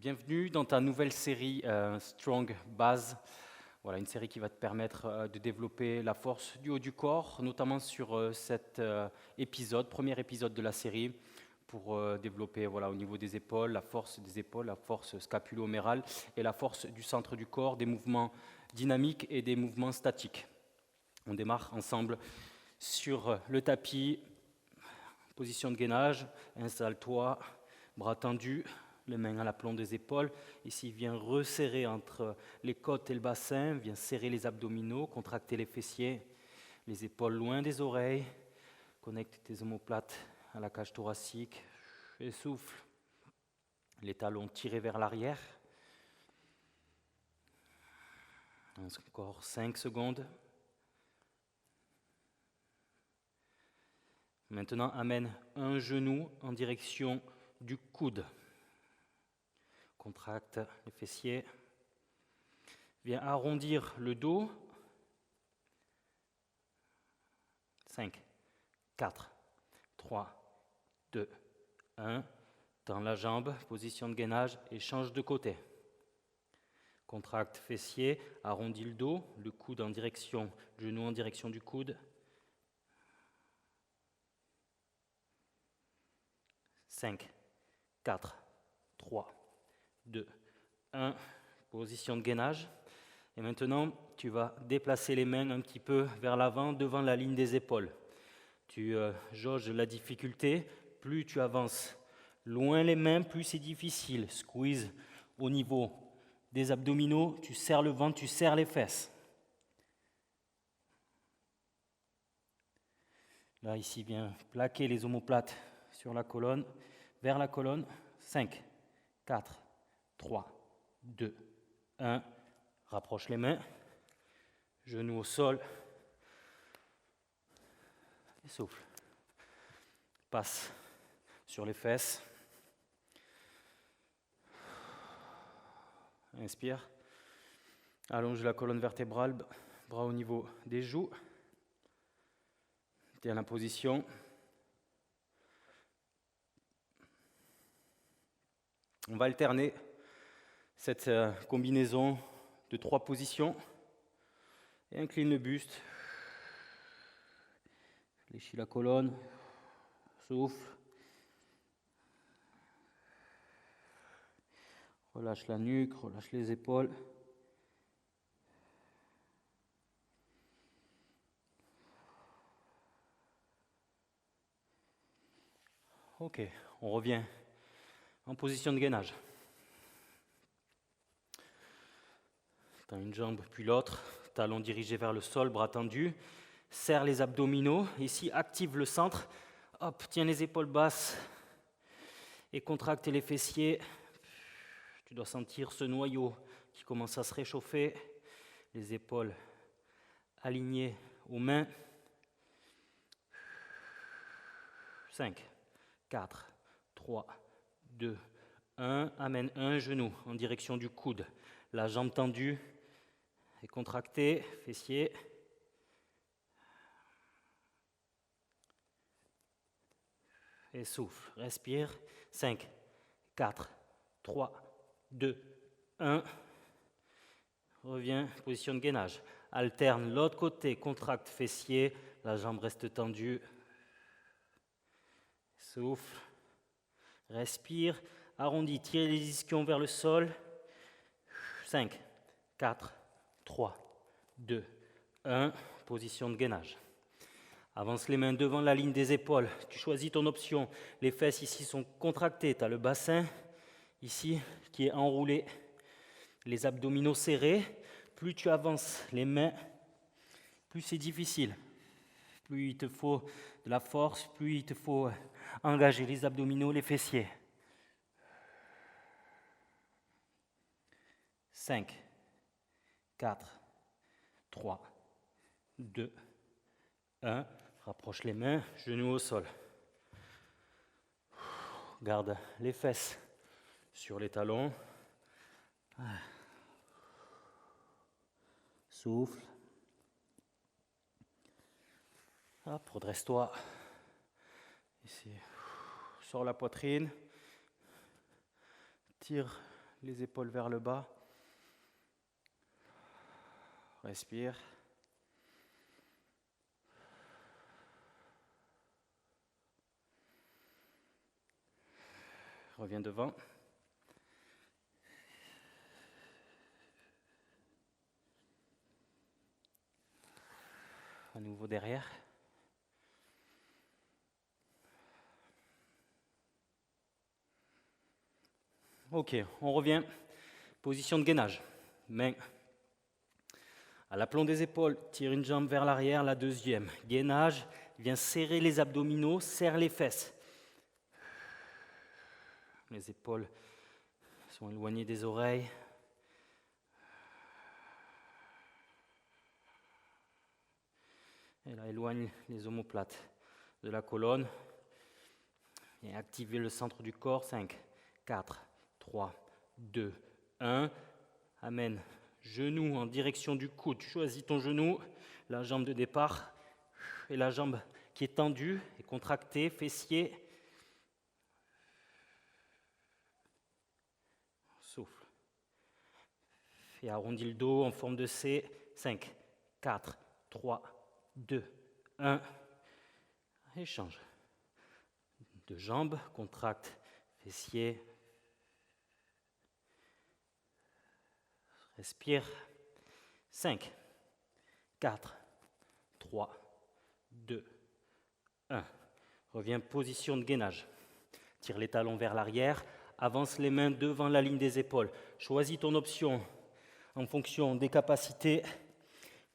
Bienvenue dans ta nouvelle série Strong Base. Voilà, une série qui va te permettre de développer la force du haut du corps, notamment sur cet premier épisode de la série, pour développer au niveau des épaules, la force des épaules, la force scapulo-humérale et la force du centre du corps, des mouvements dynamiques et des mouvements statiques. On démarre ensemble sur le tapis, position de gainage, installe-toi, bras tendus, les mains à l'aplomb des épaules. Ici, viens resserrer entre les côtes et le bassin, viens serrer les abdominaux, contracter les fessiers, les épaules loin des oreilles, connecte tes omoplates à la cage thoracique et souffle. Les talons tirés vers l'arrière. Encore 5 secondes. Maintenant, amène un genou en direction du coude. Contracte les fessiers. Viens arrondir le dos. 5, 4, 3, 2, 1. Tends la jambe, position de gainage et change de côté. Contracte fessiers, arrondis le dos, le coude en direction, le genou en direction du coude. 5, 4, 3, 2, 1. Position de gainage. Et maintenant, tu vas déplacer les mains un petit peu vers l'avant, devant la ligne des épaules. Tu jauges la difficulté. Plus tu avances loin les mains, plus c'est difficile. Squeeze au niveau des abdominaux. Tu serres le ventre, tu serres les fesses. Là, ici, viens plaquer les omoplates sur la colonne, vers la colonne. 5, 4, 3, 2, 1. Rapproche les mains. Genoux au sol. Et souffle. Passe sur les fesses. Inspire. Allonge la colonne vertébrale, bras au niveau des joues. Tiens la position. On va alterner cette combinaison de 3 positions. Et incline le buste. Fléchis la colonne. Souffle. Relâche la nuque, relâche les épaules. Ok, on revient en position de gainage. Tends une jambe puis l'autre, talons dirigés vers le sol, bras tendus. Serre les abdominaux. Ici, active le centre. Hop, tiens les épaules basses et contracte les fessiers. Tu dois sentir ce noyau qui commence à se réchauffer. Les épaules alignées aux mains. 5, 4, 3, 2, 1. Amène un genou en direction du coude. La jambe tendue et contractée, fessier. Et souffle, respire. 5, 4, 3, 2, 1. Reviens, position de gainage. Alterne l'autre côté, contracte fessier. La jambe reste tendue. Souffle. Respire. Arrondis, tire les ischions vers le sol. 5, 4, 3, 2, 1. Position de gainage. Avance les mains devant la ligne des épaules. Tu choisis ton option. Les fesses ici sont contractées. Tu as le bassin ici qui est enroulé. Les abdominaux serrés. Plus tu avances les mains, plus c'est difficile. Plus il te faut de la force, plus il te faut engager les abdominaux, les fessiers. 5, 4, 3, 2, 1. Rapproche les mains, genoux au sol. Garde les fesses sur les talons. Souffle. Hop, redresse-toi. Ici, sors la poitrine. Tire les épaules vers le bas. Respire. Reviens devant. À nouveau derrière. Ok, on revient. Position de gainage. Main à l'aplomb des épaules, tire une jambe vers l'arrière, la deuxième. Gainage, viens serrer les abdominaux, serre les fesses. Les épaules sont éloignées des oreilles. Et là, éloigne les omoplates de la colonne. Et activez le centre du corps. 5, 4, 3, 2, 1. Amène. Genou en direction du coude. Choisis ton genou, la jambe de départ et la jambe qui est tendue et contractée, fessier. Souffle. Et arrondis le dos en forme de C. 5, 4, 3, 2, 1. Échange. Deux jambes, contracte, fessier. Respire. 5, 4, 3, 2, 1. Reviens position de gainage. Tire les talons vers l'arrière. Avance les mains devant la ligne des épaules. Choisis ton option en fonction des capacités.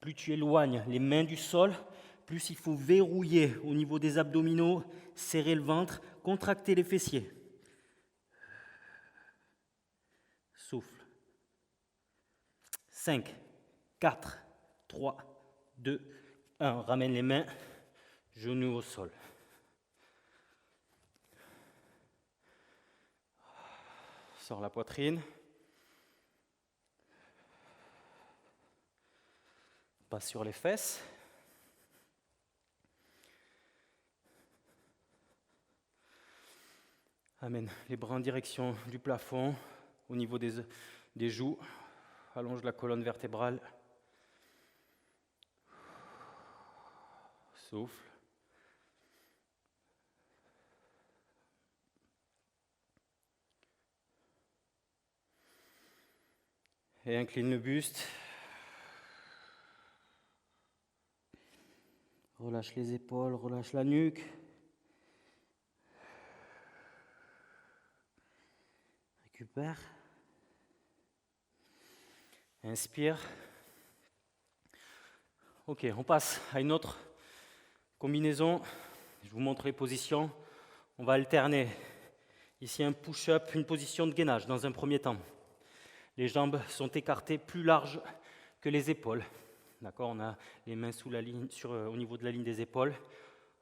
Plus tu éloignes les mains du sol, plus il faut verrouiller au niveau des abdominaux, serrer le ventre, contracter les fessiers. Souffle. 5, 4, 3, 2, 1. Ramène les mains, genoux au sol. Sors la poitrine. Passe sur les fesses. Amène les bras en direction du plafond, au niveau des joues. Allonge la colonne vertébrale. Souffle. Et incline le buste. Relâche les épaules, relâche la nuque. Récupère. Inspire. Ok, on passe à une autre combinaison. Je vous montre les positions. On va alterner. Ici, un push-up, une position de gainage dans un premier temps. Les jambes sont écartées plus larges que les épaules. D'accord, on a les mains sous la ligne, au niveau de la ligne des épaules.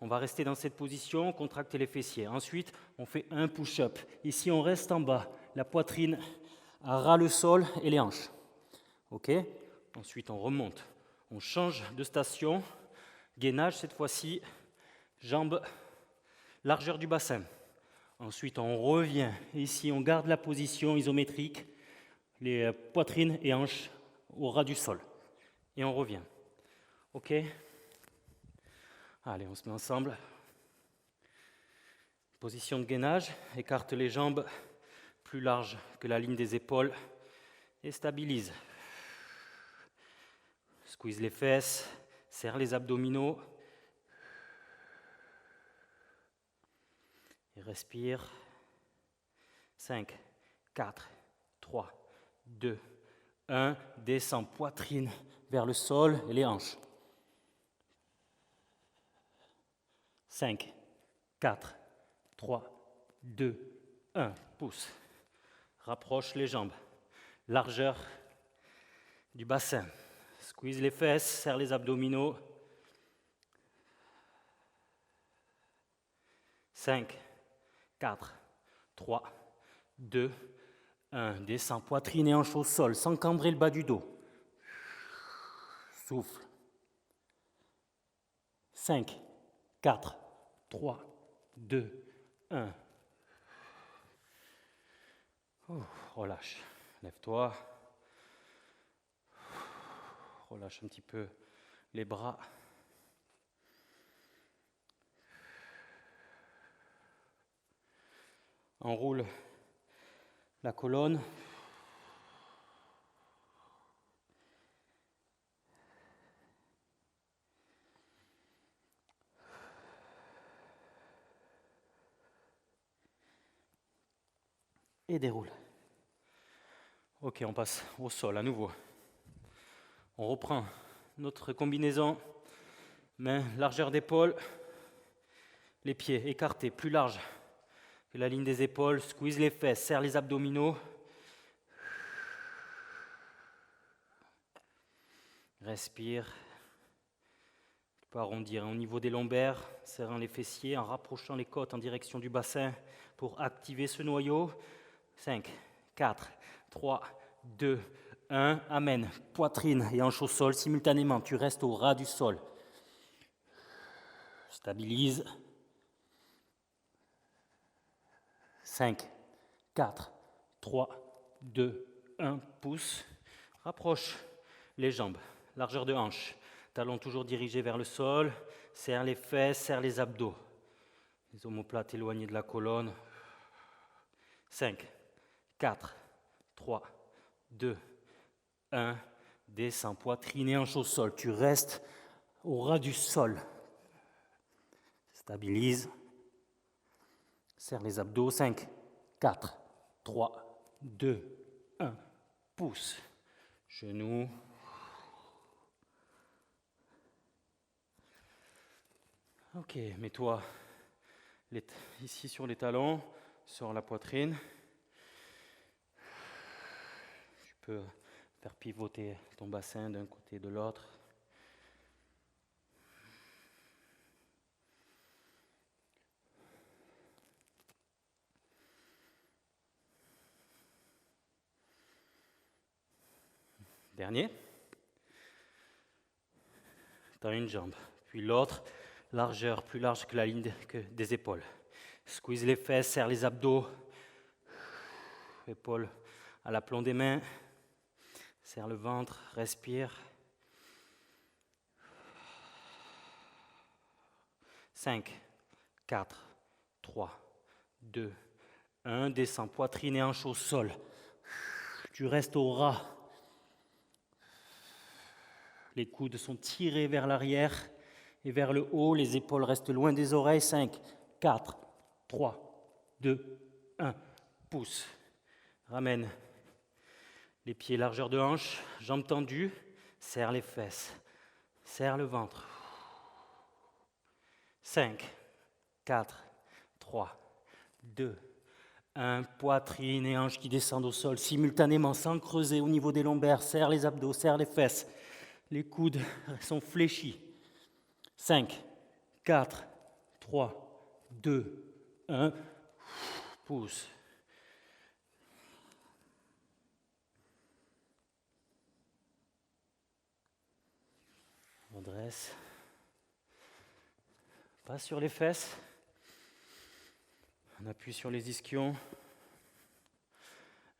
On va rester dans cette position, contracter les fessiers. Ensuite, on fait un push-up. Ici, on reste en bas. La poitrine ras le sol et les hanches. Ok. Ensuite, on remonte. On change de station. Gainage cette fois-ci. Jambes, largeur du bassin. Ensuite, on revient. Ici, on garde la position isométrique. Les poitrines et hanches au ras du sol. Et on revient. Ok? Allez, on se met ensemble. Position de gainage. Écarte les jambes plus larges que la ligne des épaules. Et stabilise. Squeeze les fesses. Serre les abdominaux. Et respire. 5, 4, 3, 2, 1. Descends, poitrine vers le sol et les hanches. 5, 4, 3, 2, 1. Pousse. Rapproche les jambes. Largeur du bassin. Squeeze les fesses, serre les abdominaux. 5, 4, 3, 2, 1. Descends, poitrine et hanches au sol, sans cambrer le bas du dos. Souffle. 5, 4, 3, 2, 1. Relâche. Lève-toi. Relâche un petit peu les bras. Enroule la colonne. Et déroule. Ok, on passe au sol à nouveau. On reprend notre combinaison. Main, largeur d'épaule. Les pieds écartés, plus large que la ligne des épaules. Squeeze les fesses, serre les abdominaux. Respire. Tu peux arrondir au niveau des lombaires, serrant les fessiers, en rapprochant les côtes en direction du bassin pour activer ce noyau. 5, 4, 3, 2, 1. Amen. Poitrine et hanche au sol simultanément. Tu restes au ras du sol. Stabilise. 5, 4, 3, 2, 1. Pousse. Rapproche les jambes. Largeur de hanche. Talons toujours dirigés vers le sol. Serre les fesses, serre les abdos. Les omoplates éloignés de la colonne. 5, 4, 3, 2, 1. Descends, poitrine et hanche au sol. Tu restes au ras du sol. Stabilise. Serre les abdos. 5, 4, 3, 2, 1. Pousse. Genoux. Ok, mets-toi ici sur les talons, sur la poitrine. Tu peux faire pivoter ton bassin d'un côté et de l'autre. Dernier. Dans une jambe, puis l'autre, largeur, plus large que la ligne des épaules. Squeeze les fesses, serre les abdos. Épaules à l'aplomb des mains. Serre le ventre, respire. 5, 4, 3, 2, 1. Descends, poitrine et hanche au sol. Tu restes au ras. Les coudes sont tirés vers l'arrière et vers le haut. Les épaules restent loin des oreilles. 5, 4, 3, 2, 1. Pousse. Ramène les pieds largeur de hanche, jambes tendues. Serre les fesses. Serre le ventre. 5, 4, 3, 2, 1. Poitrine et hanches qui descendent au sol simultanément sans creuser au niveau des lombaires. Serre les abdos, serre les fesses. Les coudes sont fléchis. 5, 4, 3, 2, 1. Pousse. On dresse. Pas sur les fesses. On appuie sur les ischions.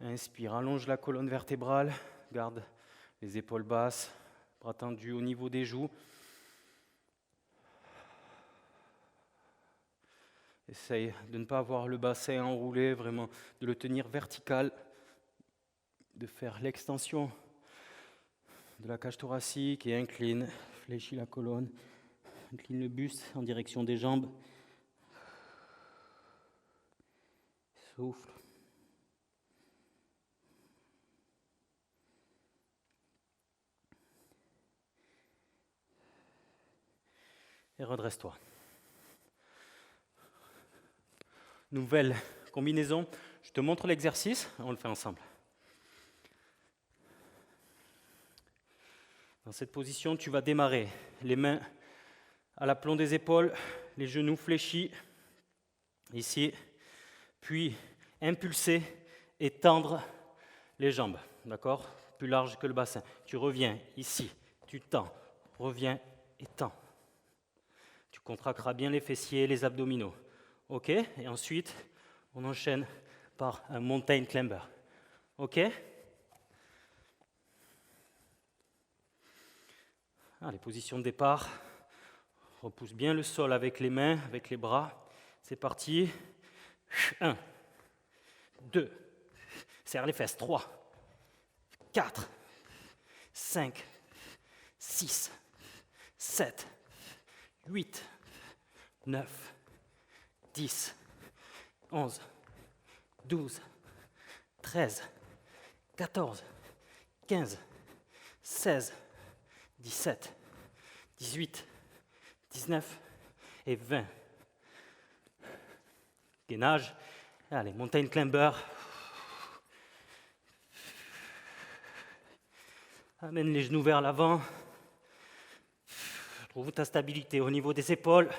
Inspire, allonge la colonne vertébrale. Garde les épaules basses. Bras tendus au niveau des joues. Essaye de ne pas avoir le bassin enroulé, vraiment de le tenir vertical, de faire l'extension de la cage thoracique et incline, fléchis la colonne, incline le buste en direction des jambes. Souffle. Et redresse-toi. Nouvelle combinaison. Je te montre l'exercice, on le fait ensemble. Dans cette position, tu vas démarrer. Les mains à l'aplomb des épaules, les genoux fléchis, ici. Puis impulser et tendre les jambes, d'accord? Plus large que le bassin. Tu reviens ici, tu tends, reviens et tends. Tu contracteras bien les fessiers et les abdominaux. Ok? Et ensuite, on enchaîne par un mountain climber. OK? Allez, position de départ. Repousse bien le sol avec les mains, avec les bras. C'est parti. 1, 2, serre les fesses. 3, 4, 5, 6, 7, 8, 9, 10, 11, 12, 13, 14, 15, 16, 17, 18, 19 et 20. Gainage. Allez, mountain climber. Amène les genoux vers l'avant. Trouve ta stabilité au niveau des épaules.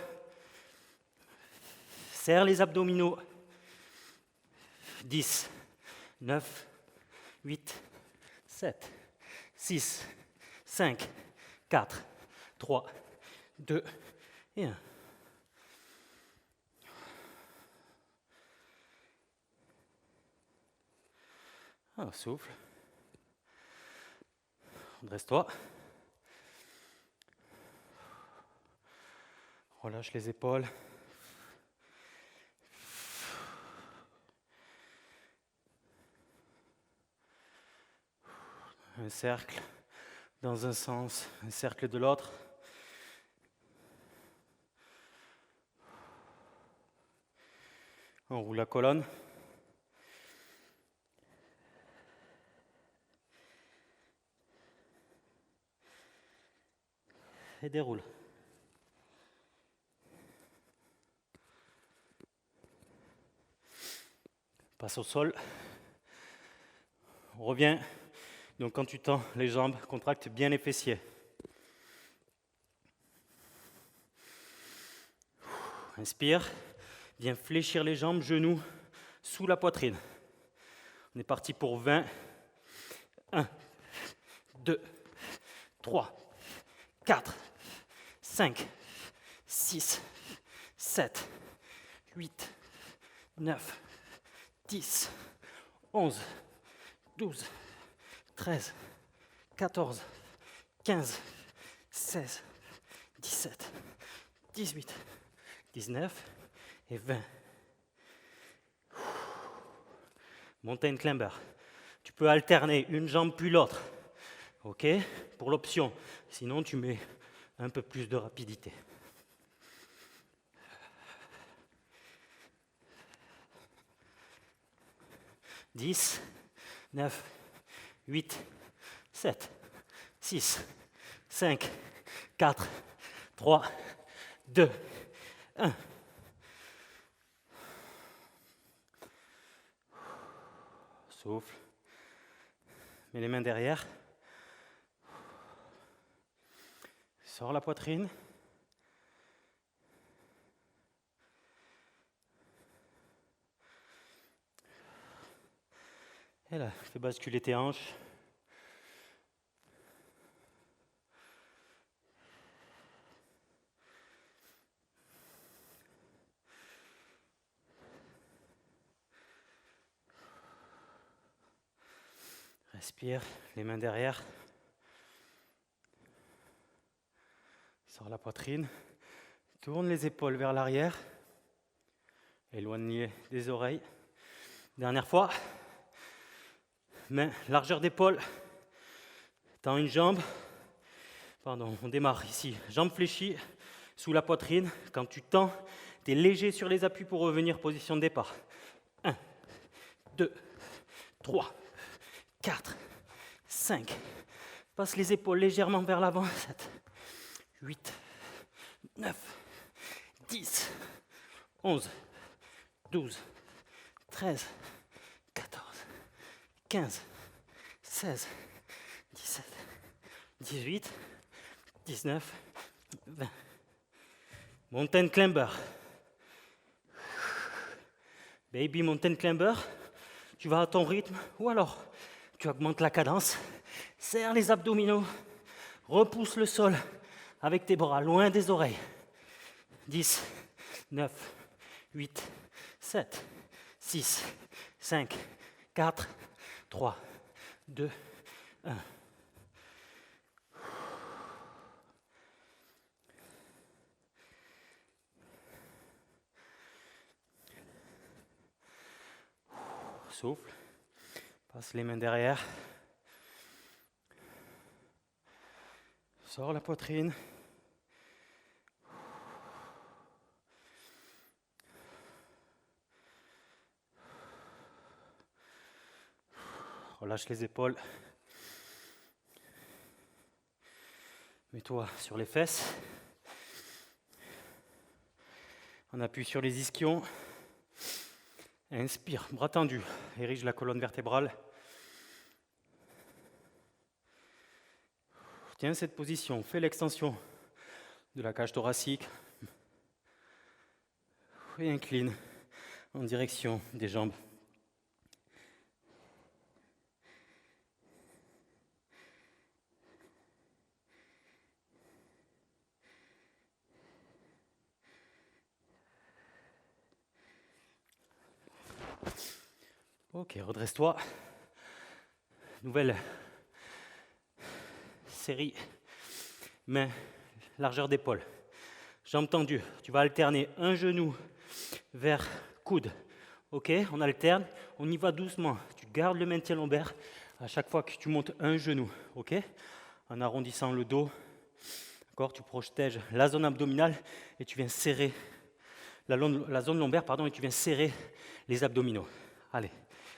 Serre les abdominaux. 10, 9, 8, 7, 6, 5, 4, 3, 2 et 1. Alors, souffle. Dresse-toi. Relâche les épaules. Un cercle dans un sens, un cercle de l'autre. On roule la colonne. Et déroule. Passe au sol. On revient. Donc quand tu tends les jambes, contracte bien les fessiers. Inspire. Viens fléchir les jambes, genoux sous la poitrine. On est parti pour 20. 1, 2, 3, 4, 5, 6, 7, 8, 9, 10, 11, 12, 13, 14, 15, 16, 17, 18, 19 et 20. Mountain climber. Tu peux alterner une jambe puis l'autre. OK? Pour l'option. Sinon, tu mets un peu plus de rapidité. « 10, 9, 8, 7, 6, 5, 4, 3, 2, 1. Souffle. Mets les mains derrière. Sors la poitrine. Et là, fais basculer tes hanches. Respire, les mains derrière. Sors la poitrine. Tourne les épaules vers l'arrière. Éloigne des oreilles. Dernière fois. Main, largeur d'épaule. Tends une jambe. Pardon, on démarre ici. Jambe fléchie sous la poitrine. Quand tu tends, tu es léger sur les appuis pour revenir position de départ. 1, 2, 3, 4, 5. Passe les épaules légèrement vers l'avant. 7, 8, 9, 10, 11, 12, 13, 14, 15, 16, 17, 18, 19, 20. Mountain climber. Baby mountain climber. Tu vas à ton rythme ou alors tu augmentes la cadence. Serre les abdominaux. Repousse le sol avec tes bras loin des oreilles. 10, 9, 8, 7, 6, 5, 4, 3, 2, 1. Souffle. Passe les mains derrière. Sors la poitrine. Relâche les épaules. Mets-toi sur les fesses. On appuie sur les ischions. Inspire, bras tendus. Érige la colonne vertébrale. Tiens cette position. Fais l'extension de la cage thoracique. Et incline en direction des jambes. Ok, redresse-toi. Nouvelle série. Main, largeur d'épaule. Jambes tendues. Tu vas alterner un genou vers coude. Ok, on alterne. On y va doucement. Tu gardes le maintien lombaire à chaque fois que tu montes un genou. Ok, en arrondissant le dos. D'accord, tu protèges la zone abdominale et tu viens serrer la zone lombaire, pardon, et tu viens serrer les abdominaux. Allez,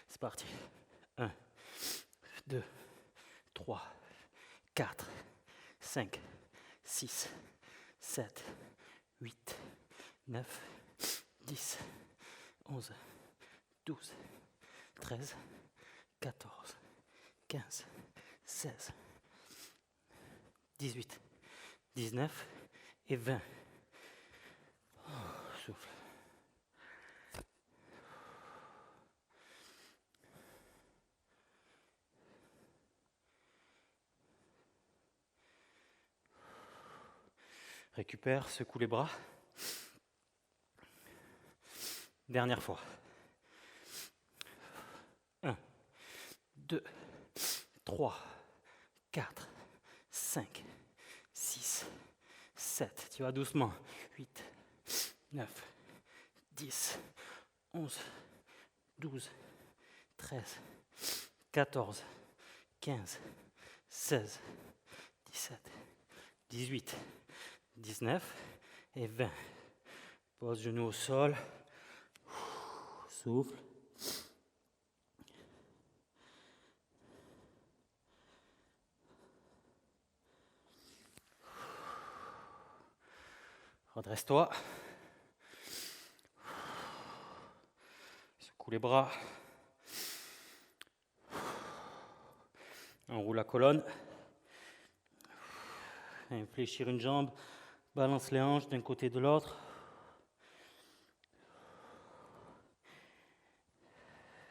c'est parti. 1, 2, 3, 4, 5, 6, 7, 8, 9, 10, 11, 12, 13, 14, 15, 16, 18, 19 et 20. Souffle. Récupère, secoue les bras. Dernière fois. 1, 2, 3, 4, 5, 6, 7. Tu vas doucement. 8, 9, 10, 11, 12, 13, 14, 15, 16, 17, 18, 19 et 20. Pose genou au sol. Souffle. Redresse-toi. Secoue les bras. Enroule la colonne. Infléchir une jambe. Balance les hanches d'un côté et de l'autre.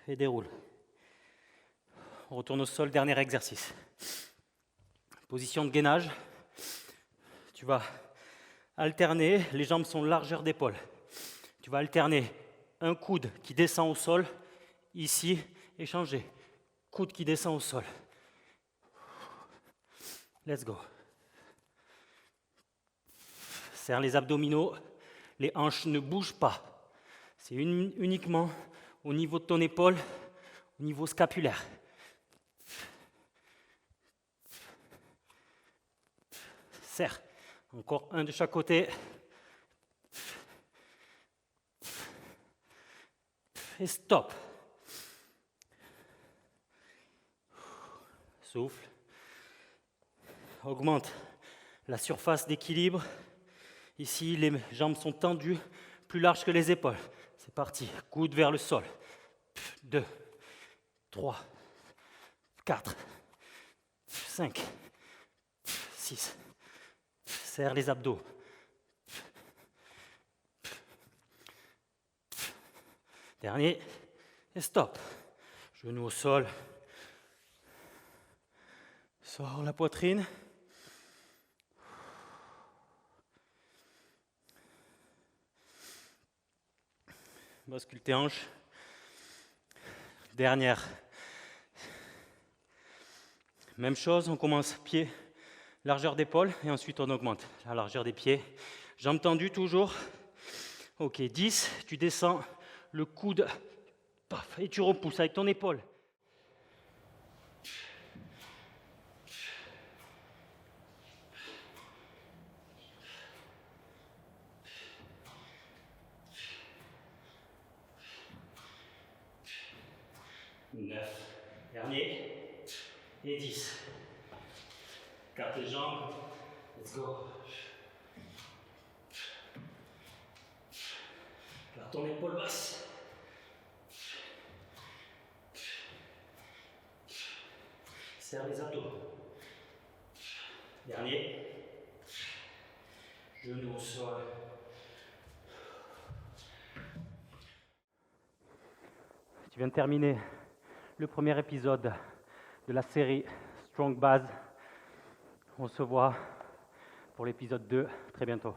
Et déroule. On retourne au sol, dernier exercice. Position de gainage. Tu vas alterner, les jambes sont largeur d'épaule. Tu vas alterner un coude qui descend au sol, ici, et changer. Coude qui descend au sol. Let's go. Serre les abdominaux, les hanches ne bougent pas. C'est uniquement au niveau de ton épaule, au niveau scapulaire. Serre. Encore un de chaque côté. Et stop. Souffle. Augmente la surface d'équilibre. Ici, les jambes sont tendues, plus larges que les épaules. C'est parti. Coude vers le sol. 2, 3, 4, 5, 6. Serre les abdos. Dernier. Et stop. Genou au sol. Sors la poitrine. Bascule tes hanches. Dernière Même chose, on commence pied, largeur d'épaule, et ensuite on augmente la largeur des pieds. Jambes tendues toujours. Ok, 10, tu descends le coude, paf, et tu repousses avec ton épaule. Neuf. Dernier. Et 10. Carte les jambes. Let's go. Garde ton épaule basse. Serre les abdos. Dernier. Genou au sol. Tu viens de terminer le premier épisode de la série Strong Base. On se voit pour l'épisode 2 très bientôt.